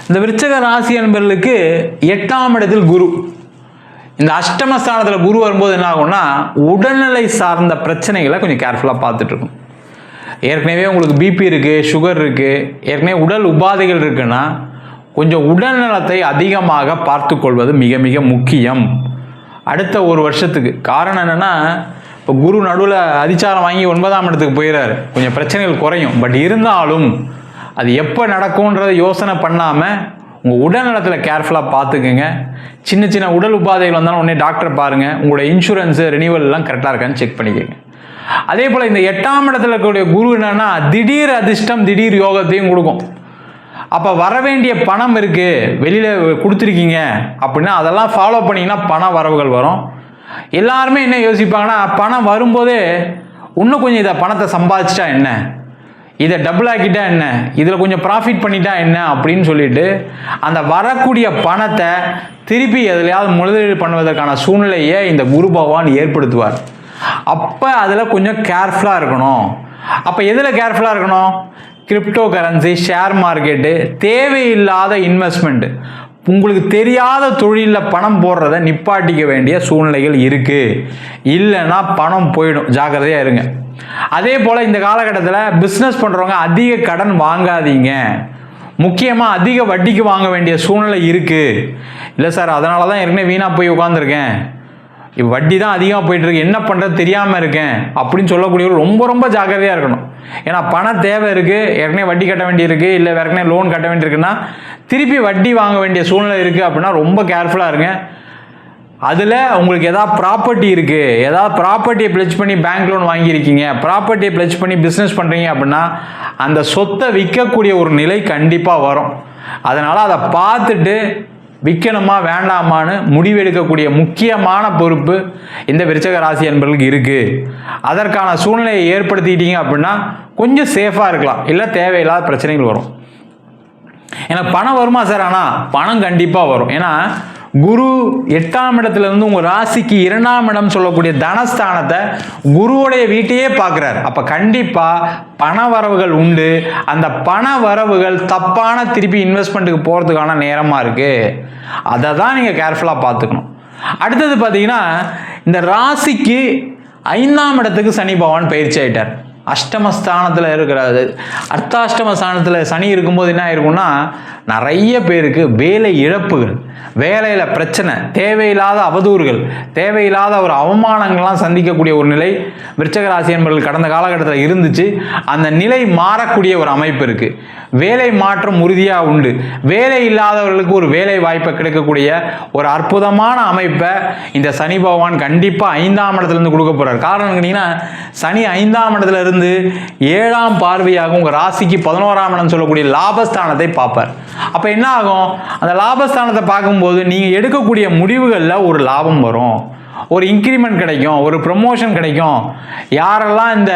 இந்த விருச்சிக ராசி என்பவர்களுக்கு 8ஆம் இடத்தில் குரு. இந்த அஷ்டமஸ்தானத்தில் குரு வரும்போது என்ன ஆகும்னா உடல்நிலை சார்ந்த பிரச்சனைகளை கொஞ்சம் கேர்ஃபுல்லாக பார்த்துட்டு இருக்கும். ஏற்கனவே உங்களுக்கு பிபி இருக்குது, சுகர் இருக்குது, ஏற்கனவே உடல் உபாதைகள் இருக்குன்னா கொஞ்சம் உடல் நலத்தை அதிகமாக பார்த்து கொள்வது மிக மிக முக்கியம் அடுத்த ஒரு வருஷத்துக்கு. காரணம் என்னென்னா இப்போ குரு நடுவில் அதிச்சாரம் வாங்கி 9ஆம் இடத்துக்கு போயிடுறாரு, கொஞ்சம் பிரச்சனைகள் குறையும். பட் இருந்தாலும் அது எப்போ நடக்கும்ன்றதை யோசனை பண்ணாமல் உங்கள் உடல் நலத்தில் கேர்ஃபுல்லாக பார்த்துக்குங்க. சின்ன சின்ன உடல் உபாதைகள் வந்தாலும் உடனே டாக்டரை பாருங்கள். உங்களோட இன்சூரன்ஸு ரினியூவல் எல்லாம் கரெக்டாக இருக்கான்னு செக் பண்ணிக்கோங்க. அதே போல் இந்த 8ஆம் இடத்துல இருக்கக்கூடிய குரு என்னன்னா திடீர் அதிர்ஷ்டம், திடீர் யோகத்தையும் கொடுக்கும். அப்போ வர வேண்டிய பணம் இருக்குது, வெளியில் கொடுத்துருக்கீங்க அப்படின்னா அதெல்லாம் ஃபாலோ பண்ணிங்கன்னா பண வரவுகள் வரும். எல்லாருமே என்ன யோசிப்பாங்கன்னா பணம் வரும்போதே இன்னும் கொஞ்சம் இதை பணத்தை சம்பாதிச்சிட்டா என்ன, இதை டபுள் ஆக்கிட்டா என்ன, இதில் கொஞ்சம் ப்ராஃபிட் பண்ணிட்டா என்ன அப்படின்னு சொல்லிட்டு அந்த வரக்கூடிய பணத்தை திருப்பி எதுலையாவது முதலீடு பண்ணுவதற்கான சூழ்நிலையை இந்த குரு பகவான் ஏற்படுத்துவார். அப்போ அதில் கொஞ்சம் கேர்ஃபுல்லாக இருக்கணும். அப்போ எதில் கேர்ஃபுல்லாக இருக்கணும்? கிரிப்டோ கரன்சி, ஷேர் மார்க்கெட்டு, தேவையில்லாத இன்வெஸ்ட்மெண்ட்டு, உங்களுக்கு தெரியாத தொழிலில் பணம் போடுறத நிப்பாட்டிக்க வேண்டிய சூழ்நிலைகள் இருக்குது. இல்லைன்னா பணம் போயிடும், ஜாக்கிரதையாக இருங்க. அதே போல் இந்த காலகட்டத்தில் பிஸ்னஸ் பண்ணுறவங்க அதிக கடன் வாங்காதீங்க. முக்கியமாக அதிக வட்டிக்கு வாங்க வேண்டிய சூழ்நிலை இருக்குது. இல்லை சார் அதனால தான் ஏற்கனவே வீணாக போய் உட்காந்துருக்கேன், வட்டி தான் அதிகமாக போயிட்டுருக்கு, என்ன பண்ணுறது தெரியாமல் இருக்கேன் அப்படின்னு சொல்லக்கூடியவர் ரொம்ப ரொம்ப ஜாக்கிரதையாக இருக்கணும். ஏன்னா பண தேவை இருக்குது, ஏற்கனவே வட்டி கட்ட வேண்டியிருக்கு, இல்லை ஏற்கனவே லோன் கட்ட வேண்டியிருக்குன்னா திருப்பி வட்டி வாங்க வேண்டிய சூழ்நிலை இருக்குது அப்படின்னா ரொம்ப கேர்ஃபுல்லாக இருங்க. அதில் உங்களுக்கு எதாவது ப்ராப்பர்ட்டி இருக்குது, ஏதாவது ப்ராப்பர்ட்டியை பிளெட்ஜ் பண்ணி பேங்க் லோன் வாங்கியிருக்கீங்க, ப்ராப்பர்ட்டியை பிளெட்ஜ் பண்ணி பிஸ்னஸ் பண்ணுறீங்க அப்படின்னா அந்த சொத்தை விற்கக்கூடிய ஒரு நிலை கண்டிப்பாக வரும். அதனால் அதை பார்த்துட்டு விற்கணுமா வேண்டாமான்னு முடிவெடுக்கக்கூடிய முக்கியமான பொறுப்பு இந்த விருச்சிக ராசி என்பவர்களுக்கு இருக்குது. அதற்கான சூழ்நிலையை ஏற்படுத்திக்கிட்டீங்க அப்படின்னா கொஞ்சம் சேஃபாக இருக்கலாம். இல்லை தேவையில்லாத பிரச்சனைகள் வரும். ஏன்னா பணம் வருமா சார்? ஆனால் பணம் கண்டிப்பாக வரும். ஏன்னா குரு 8ஆம் இடத்துல இருந்து உங்கள் ராசிக்கு 2ஆம் இடம் சொல்லக்கூடிய தனஸ்தானத்தை குருவுடைய வீட்டையே பார்க்குறாரு. அப்போ கண்டிப்பாக பண வரவுகள் உண்டு. அந்த பண வரவுகள் தப்பான திருப்பி இன்வெஸ்ட்மெண்ட்டுக்கு போகிறதுக்கான நேரமாக இருக்குது. அதை தான் நீங்கள் கேர்ஃபுல்லாக பார்த்துக்கணும். அடுத்தது பார்த்தீங்கன்னா இந்த ராசிக்கு 5ஆம் இடத்துக்கு சனி பகவான் பயிற்சி ஆகிட்டார். அஷ்டமஸ்தானத்தில் இருக்கிறது, அர்த்தாஷ்டமஸ்தானத்தில் சனி இருக்கும்போது என்ன இருக்கும்னா நிறைய பேருக்கு வேலை இழப்புகள், வேலையில் பிரச்சனை, தேவையில்லாத அவதூறுகள், தேவையில்லாத ஒரு அவமானங்கள்லாம் சந்திக்கக்கூடிய ஒரு நிலை விருச்சிக ராசி என்பவர்கள் கடந்த காலகட்டத்தில் இருந்துச்சு. அந்த நிலை மாறக்கூடிய ஒரு அமைப்பு இருக்குது. வேலை மாற்றம் உறுதியாக உண்டு. வேலை இல்லாதவர்களுக்கு ஒரு வேலை வாய்ப்பை கிடைக்கக்கூடிய ஒரு அற்புதமான அமைப்பை இந்த சனி பகவான் கண்டிப்பாக 5ஆம் இடத்துலேருந்து கொடுக்க போகிறார். காரணம் கேட்டிங்கன்னா சனி 5ஆம் இடத்துல இருந்து 7ஆம் பார்வையாக உங்கள் ராசிக்கு 11ஆம் இடம் சொல்லக்கூடிய லாபஸ்தானத்தை பார்ப்பார். அப்போ என்ன ஆகும்? அந்த லாபஸ்தானத்தை பார்க்கும்போது நீங்கள் எடுக்கக்கூடிய முடிவுகளில் ஒரு லாபம் வரும், ஒரு இன்க்ரிமெண்ட் கிடைக்கும், ஒரு ப்ரமோஷன் கிடைக்கும். யாரெல்லாம் இந்த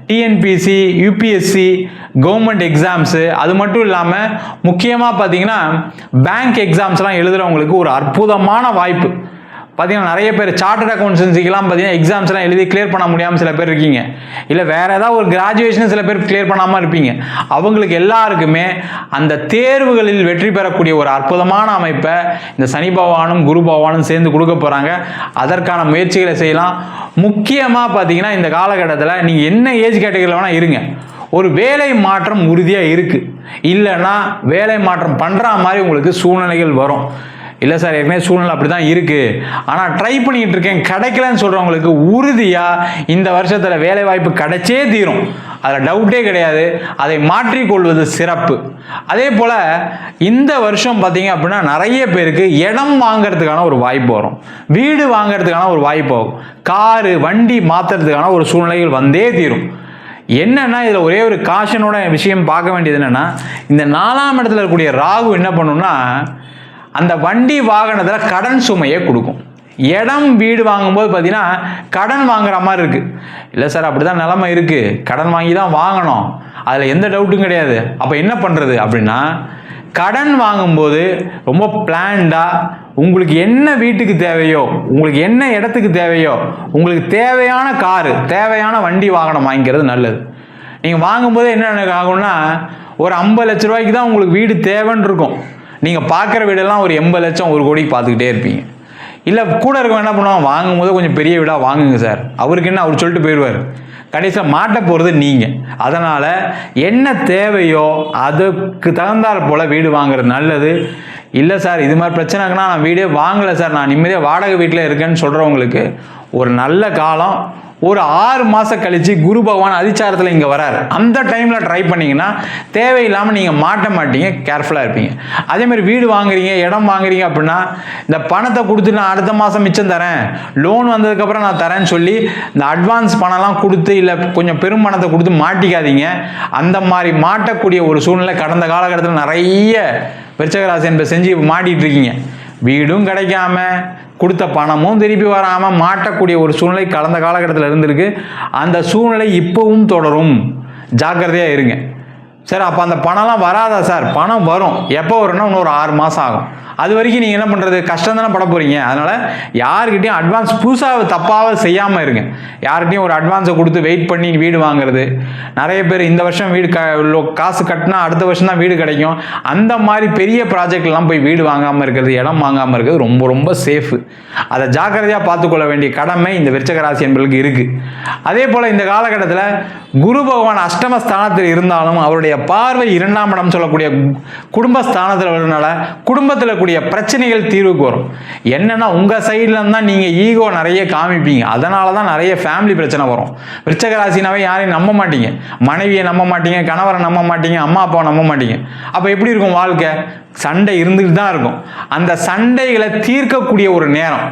டிஎன்பிசி, யூபிஎஸ்சி, கவர்மெண்ட் எக்ஸாம்ஸு, அது மட்டும் இல்லாமல் முக்கியமாக பார்த்தீங்கன்னா பேங்க் எக்ஸாம்ஸ்லாம் எழுதுகிறவங்களுக்கு ஒரு அற்புதமான வாய்ப்பு. பார்த்தீங்கன்னா நிறைய பேர் சார்ட்டர்ட் அக்கௌண்டன்சிக்கெலாம் பார்த்தீங்கன்னா எக்ஸாம்ஸ்லாம் எழுதி கிளியர் பண்ண முடியாமல் சில பேர் இருக்கீங்க. இல்லை வேறு ஏதாவது ஒரு கிராஜுவேஷன் சில பேர் கிளியர் பண்ணாமல் இருப்பீங்க. அவங்களுக்கு எல்லாருக்குமே அந்த தேர்வுகளில் வெற்றி பெறக்கூடிய ஒரு அற்புதமான அமைப்பை இந்த சனி பகவானும் குரு பகவானும் சேர்ந்து கொடுக்க போகிறாங்க. அதற்கான முயற்சிகளை செய்யலாம். முக்கியமாக பார்த்தீங்கன்னா இந்த காலகட்டத்தில் நீங்கள் என்ன ஏஜ் கேட்டகரியில் வேணால் இருங்க, ஒரு வேலை மாற்றம் உறுதியாக இருக்குது. இல்லைன்னா வேலை மாற்றம் பண்ணுற மாதிரி உங்களுக்கு சூழ்நிலைகள் வரும். இல்லை சார் ஏற்கனவே சூழ்நிலை அப்படி தான் இருக்குது, ஆனால் ட்ரை பண்ணிக்கிட்டு இருக்கேன் கிடைக்கலன்னு சொல்கிறவங்களுக்கு உறுதியாக இந்த வருஷத்தில் வேலை வாய்ப்பு கிடைச்சே தீரும். அதில் டவுட்டே கிடையாது. அதை மாற்றிக்கொள்வது சிறப்பு. அதே போல் இந்த வருஷம் பார்த்தீங்க அப்படின்னா நிறைய பேருக்கு இடம் வாங்கிறதுக்கான ஒரு வாய்ப்பு வரும், வீடு வாங்கிறதுக்கான ஒரு வாய்ப்பு ஆகும், காரு வண்டி மாற்றுறதுக்கான ஒரு சூழ்நிலைகள் வந்தே தீரும். என்னன்னா இதில் ஒரே ஒரு காஷனோட விஷயம் பார்க்க வேண்டியது என்னென்னா இந்த 4ஆம் இடத்துல இருக்கக்கூடிய ராகு என்ன பண்ணுன்னா அந்த வண்டி வாகனத்தில் கடன் சுமையை கொடுக்கும். இடம் வீடு வாங்கும்போது பார்த்தீங்கன்னா கடன் வாங்குற மாதிரி இருக்குது. இல்லை சார் அப்படி தான் நிலைமை இருக்குது, கடன் வாங்கி தான் வாங்கணும், அதில் எந்த டவுட்டும் கிடையாது. அப்போ என்ன பண்ணுறது அப்படின்னா கடன் வாங்கும்போது ரொம்ப பிளான்டாக உங்களுக்கு என்ன வீட்டுக்கு தேவையோ, உங்களுக்கு என்ன இடத்துக்கு தேவையோ, உங்களுக்கு தேவையான காரு, தேவையான வண்டி வாகனம் வாங்கிக்கிறது நல்லது. நீங்கள் வாங்கும்போது என்ன ஆகும்னா ஒரு 50 லட்ச ரூபாய்க்கு தான் உங்களுக்கு வீடு தேவைன்னு இருக்கும். நீங்கள் பார்க்குற வீடெல்லாம் ஒரு 80 லட்சம் 1 கோடிக்கு பார்த்துக்கிட்டே இருப்பீங்க. இல்லை கூட இருக்கவங்க என்ன பண்ணுவாங்க, வாங்கும் போது கொஞ்சம் பெரிய வீடாக வாங்குங்க சார், அவருக்கு என்ன அவர் சொல்லிட்டு போயிடுவார். கடைசியில் மாட்ட போகிறது நீங்கள். அதனால் என்ன தேவையோ அதுக்கு தகுந்தால் போல் வீடு வாங்குறது நல்லது. இல்லை சார் இது மாதிரி பிரச்சனை இருக்குன்னா நான் வீடே வாங்கலை சார், நான் நிம்மதியாக வாடகை வீட்டில் இருக்கேன்னு சொல்கிறவங்களுக்கு ஒரு நல்ல காலம். ஒரு 6 மாதம் கழித்து குரு பகவான் அதிச்சாரத்தில் இங்கே வராரு. அந்த டைமில் ட்ரை பண்ணிங்கன்னா தேவையில்லாமல் நீங்கள் மாட்ட மாட்டீங்க, கேர்ஃபுல்லாக இருப்பீங்க. அதேமாதிரி வீடு வாங்குறீங்க, இடம் வாங்குறீங்க அப்படின்னா இந்த பணத்தை கொடுத்து நான் அடுத்த மாதம் மிச்சம் தரேன், லோன் வந்ததுக்கப்புறம் நான் தரேன்னு சொல்லி இந்த அட்வான்ஸ் பணம்லாம் கொடுத்து இல்லை கொஞ்சம் பெரும் பணத்தை கொடுத்து மாட்டிக்காதீங்க. அந்த மாதிரி மாட்டக்கூடிய ஒரு சூழ்நிலை கடந்த காலகட்டத்தில் நிறைய விருச்சிக ராசி என்பதை செஞ்சு மாட்டிகிட்டு இருக்கீங்க. வீடும் கிடைக்காம கொடுத்த பணமும் திருப்பி வராமல் மாட்டக்கூடிய ஒரு சூழ்நிலை கடந்த காலகட்டத்தில் இருந்திருக்கு. அந்த சூழ்நிலை இப்போவும் தொடரும், ஜாக்கிரதையாக இருங்க. சார் அப்போ அந்த பணம்லாம் வராதா சார்? பணம் வரும். எப்போ வரும்னா இன்னொரு 6 மாதம் ஆகும். அது வரைக்கும் நீங்கள் என்ன பண்ணுறது, கஷ்டம் தானே பட போகிறீங்க. அதனால் யாருக்கிட்டையும் அட்வான்ஸ் புதுசாக தப்பாக செய்யாமல் இருங்க. யார்கிட்டையும் ஒரு அட்வான்ஸை கொடுத்து வெயிட் பண்ணி வீடு வாங்குறது. நிறைய பேர் இந்த வருஷம் வீடு காசு கட்டினா அடுத்த வருஷம் தான் வீடு கிடைக்கும். அந்த மாதிரி பெரிய ப்ராஜெக்ட்லாம் போய் வீடு வாங்காமல் இருக்கிறது, இடம் வாங்காமல் இருக்கிறது ரொம்ப ரொம்ப சேஃபு. அதை ஜாக்கிரதையாக பார்த்துக்கொள்ள வேண்டிய கடமை இந்த விருச்சிக ராசி என்பவர்களுக்கு இருக்குது. அதே போல் இந்த காலகட்டத்தில் குரு பகவான் அஷ்டமஸ்தானத்தில் இருந்தாலும் அவருடைய பார்வை 2ஆம் இடம் சொல்லக்கூடிய குடும்பஸ்தானத்தில் வருவதனால குடும்பத்தில் கூடிய பிரச்சனைகள் தீர்வுக்கு வரும். என்னன்னா உங்கள் சைடில் தான் நீங்கள் ஈகோ நிறைய காமிப்பீங்க. அதனால தான் நிறைய ஃபேமிலி பிரச்சனை வரும். விருச்சிக ராசினாவே யாரையும் நம்ப மாட்டீங்க, மனைவியை நம்ப மாட்டீங்க, கணவரை நம்ப மாட்டீங்க, அம்மா அப்பாவை நம்ப மாட்டீங்க. அப்போ எப்படி இருக்கும் வாழ்க்கை? சண்டை இருந்துகிட்டு தான் இருக்கும். அந்த சண்டைகளை தீர்க்கக்கூடிய ஒரு நேரம்.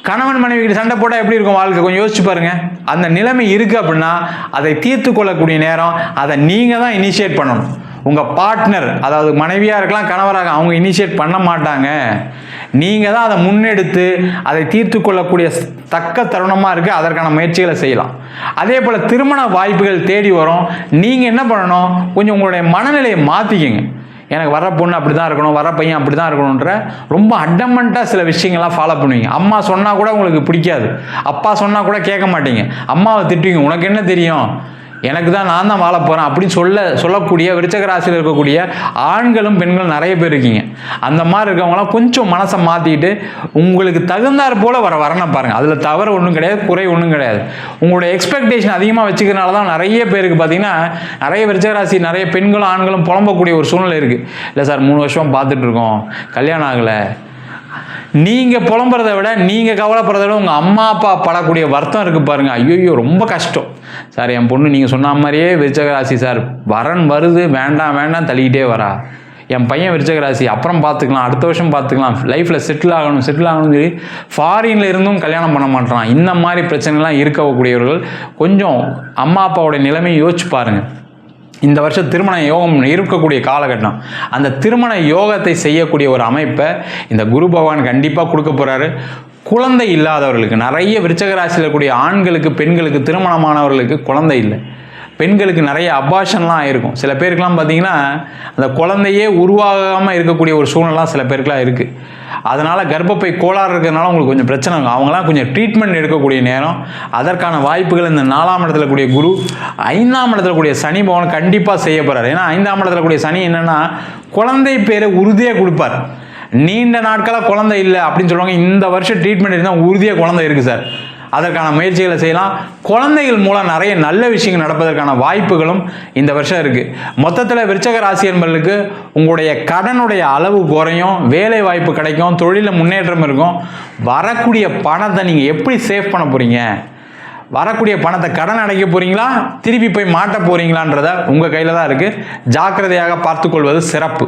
கணவன் மனைவி சண்டை போட்டால் எப்படி இருக்கும் வாழ்க்கை? கொஞ்சம் யோசிச்சு பாருங்க. அந்த நிலைமை இருக்குது அப்படின்னா அதை தீர்த்து கொள்ளக்கூடிய நேரம். அதை நீங்கள் தான் இனிஷியேட் பண்ணணும். உங்கள் பார்ட்னர், அதாவது மனைவியாக இருக்கலாம், கணவராக, அவங்க இனிஷியேட் பண்ண மாட்டாங்க. நீங்கள் தான் அதை முன்னெடுத்து அதை தீர்த்து கொள்ளக்கூடிய தக்க தருணமாக இருக்குது. அதற்கான முயற்சிகளை செய்யலாம். அதே போல் திருமண வாய்ப்புகள் தேடி வரும். நீங்கள் என்ன பண்ணணும், கொஞ்சம் உங்களுடைய மனநிலையை மாற்றிக்கிங்க. எனக்கு வர பொண்ணு அப்படி தான் இருக்கணும், வர பையன் அப்படி தான் இருக்கணுன்ற ரொம்ப அடமெண்ட்டாக சில விஷயங்கள்லாம் ஃபாலோ பண்ணுவீங்க. அம்மா சொன்னால் கூட உங்களுக்கு பிடிக்காது, அப்பா சொன்னால் கூட கேட்க மாட்டீங்க, அம்மாவை திட்டுவீங்க. உனக்கு என்ன தெரியும், எனக்கு தான், நான் தான் வாழ போகிறேன் அப்படின்னு சொல்லக்கூடிய விருச்சிக ராசியில் இருக்கக்கூடிய ஆண்களும் பெண்களும் நிறைய பேர் இருக்கீங்க. அந்த மாதிரி இருக்கவங்களாம் கொஞ்சம் மனசை மாற்றிக்கிட்டு உங்களுக்கு தகுந்தாற் போல் வரணும் பாருங்கள். அதில் தவறு ஒன்றும் கிடையாது, குறை ஒன்றும் கிடையாது. உங்களுடைய எக்ஸ்பெக்டேஷன் அதிகமாக வச்சுக்கிறனால தான் நிறைய பேருக்கு பார்த்தீங்கன்னா நிறைய விருச்சிக ராசி நிறைய பெண்களும் ஆண்களும் புலம்பக்கூடிய ஒரு சூழ்நிலை இருக்குது. இல்லை சார் 3 வருஷம் பார்த்துட்ருக்கோம், கல்யாணம் ஆகலை. நீங்கள் புலம்புறதை விட நீங்கள் கவலைப்படுறத விட உங்கள் அம்மா அப்பா படக்கூடிய வருத்தம் இருக்குது பாருங்கள். ஐயோ ரொம்ப கஷ்டம் சார். என் பொண்ணு நீங்கள் சொன்ன மாதிரியே விருச்சிக ராசி சார், வரன் வருது, வேண்டாம் வேண்டாம் தள்ளிக்கிட்டே வரா. என் பையன் விருச்சிக ராசி, அப்புறம் பார்த்துக்கலாம், அடுத்த வருஷம் பார்த்துக்கலாம், லைஃப்பில் செட்டில் ஆகணும்னு சொல்லி ஃபாரின்ல இருந்தும் கல்யாணம் பண்ண மாட்டான். இந்த மாதிரி பிரச்சனைலாம் இருக்கக்கூடியவர்கள் கொஞ்சம் அம்மா அப்பாவோடைய நிலைமையை யோசிச்சு பாருங்கள். இந்த வருஷம் திருமண யோகம் இருக்கக்கூடிய காலகட்டம். அந்த திருமண யோகத்தை செய்யக்கூடிய ஒரு அமைப்பை இந்த குரு பகவான் கண்டிப்பாக கொடுக்க போகிறாரு. குழந்தை இல்லாதவர்களுக்கு, நிறைய விருச்சிக ராசியில் இருக்கக்கூடிய ஆண்களுக்கு பெண்களுக்கு திருமணமானவர்களுக்கு குழந்தை இல்லை. பெண்களுக்கு நிறைய அபார்ஷன்லாம் ஆகிருக்கும். சில பேருக்குலாம் பார்த்தீங்கன்னா அந்த குழந்தையே உருவாகாமல் இருக்கக்கூடிய ஒரு சூழ்நிலாம் சில பேருக்குலாம் இருக்குது. அதனால் கர்ப்பப்பை கோளாறு இருக்கிறதுனால உங்களுக்கு கொஞ்சம் பிரச்சனை இருக்கும். அவங்களாம் கொஞ்சம் ட்ரீட்மெண்ட் எடுக்கக்கூடிய நேரம். அதற்கான வாய்ப்புகள் இந்த 4ஆம் இடத்துல கூடிய குரு, 5ஆம் இடத்துல கூடிய சனி பகவான் கண்டிப்பாக செய்ய போகிறார். ஏன்னா 5ஆம் இடத்துல கூடிய சனி என்னென்னா குழந்தை பேரை உறுதியாக கொடுப்பார். நீண்ட நாட்களாக குழந்தை இல்லை அப்படின்னு சொல்லுவாங்க. இந்த வருஷம் ட்ரீட்மெண்ட் இருந்தால் உறுதியாக குழந்தை இருக்குது சார், அதற்கான முயற்சிகளை செய்யலாம். குழந்தைகள் மூலம் நிறைய நல்ல விஷயங்கள் நடப்பதற்கான வாய்ப்புகளும் இந்த வருஷம் இருக்குது. மொத்தத்தில் விருச்சிக ராசி என்பவர்களுக்கு உங்களுடைய கடனுடைய அளவு குறையும், வேலை வாய்ப்பு கிடைக்கும், தொழிலில் முன்னேற்றம் இருக்கும். வரக்கூடிய பணத்தை நீங்கள் எப்படி சேவ் பண்ண போகிறீங்க, வரக்கூடிய பணத்தை கடன் அடைக்க போகிறீங்களா, திருப்பி போய் மாட்ட போகிறீங்களான்றத உங்கள் கையில் தான் இருக்குது. ஜாக்கிரதையாக பார்த்துக்கொள்வது சிறப்பு.